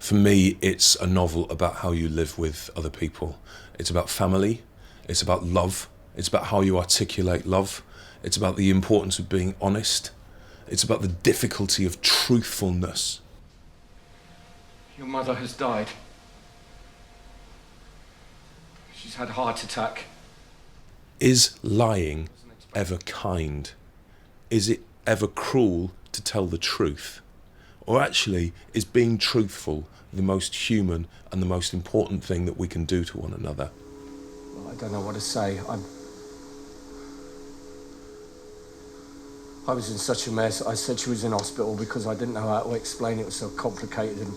For me, it's a novel about how you live with other people. It's about family, it's about love, it's about how you articulate love, it's about the importance of being honest, it's about the difficulty of truthfulness. Your mother has died. She's had a heart attack. Is lying ever kind? Is it ever cruel to tell the truth? Or actually, is being truthful the most human and the most important thing that we can do to one another? Well, I don't know what to say. I was in such a mess. I said she was in hospital because I didn't know how to explain it. It was so complicated.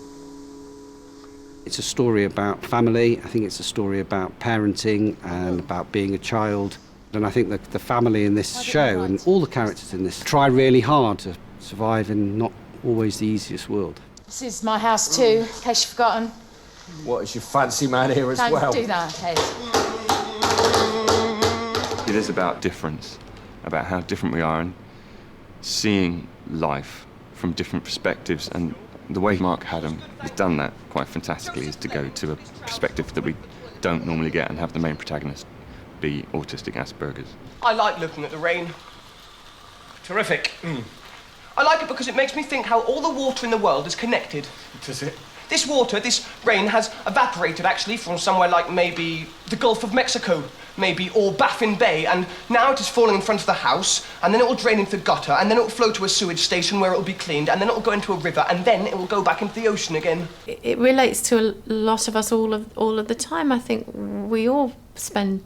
It's a story about family. I think it's a story about parenting and about being a child. And I think that the family in this show and all the characters in this try really hard to survive in not always the easiest world. This is my house too, in case you've forgotten. What, is your fancy man here as well? Don't do that, Ed. It is about difference, about how different we are and seeing life from different perspectives, and the way Mark Haddam has done that quite fantastically is to go to a perspective that we don't normally get and have the main protagonist be autistic Asperger's. I like looking at the rain. Terrific. I like it because it makes me think how all the water in the world is connected. Does it? This water, this rain, has evaporated actually from somewhere like maybe the Gulf of Mexico, maybe, or Baffin Bay, and now it is falling in front of the house, and then it will drain into the gutter, and then it will flow to a sewage station where it will be cleaned, and then it will go into a river, and then it will go back into the ocean again. It relates to a lot of us all of the time. I think we all spend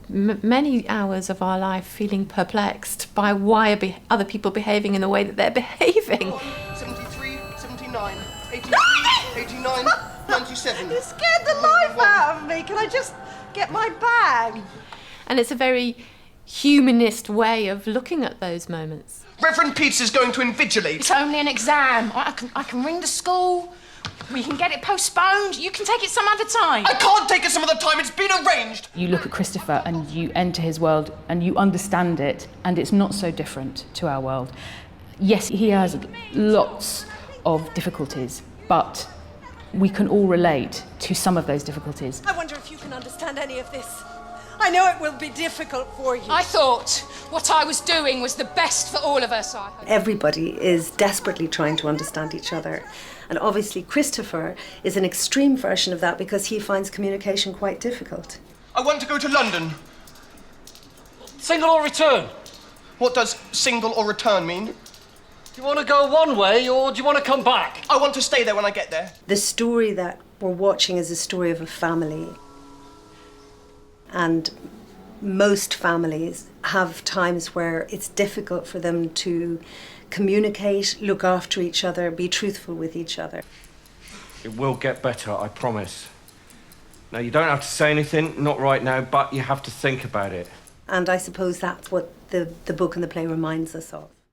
many hours of our life feeling perplexed by why are other people behaving in the way that they're behaving. 73, 79, 83, 89, 97. You scared the life out of me. Can I just get my bag? And it's a very humanist way of looking at those moments. Reverend Pete's is going to invigilate. It's only an exam. I can ring the school. We can get it postponed. You can take it some other time. I can't take it some other time. It's been arranged. You look at Christopher and you enter his world and you understand it, and it's not so different to our world. Yes, he has lots of difficulties, but we can all relate to some of those difficulties. I wonder if you can understand any of this. I know it will be difficult for you. I thought what I was doing was the best for all of us. Everybody is desperately trying to understand each other. And obviously Christopher is an extreme version of that because he finds communication quite difficult. I want to go to London. Single or return? What does single or return mean? Do you want to go one way or do you want to come back? I want to stay there when I get there. The story that we're watching is a story of a family. And most families have times where it's difficult for them to communicate, look after each other, be truthful with each other. It will get better, I promise. Now, you don't have to say anything, not right now, but you have to think about it. And I suppose that's what the book and the play reminds us of.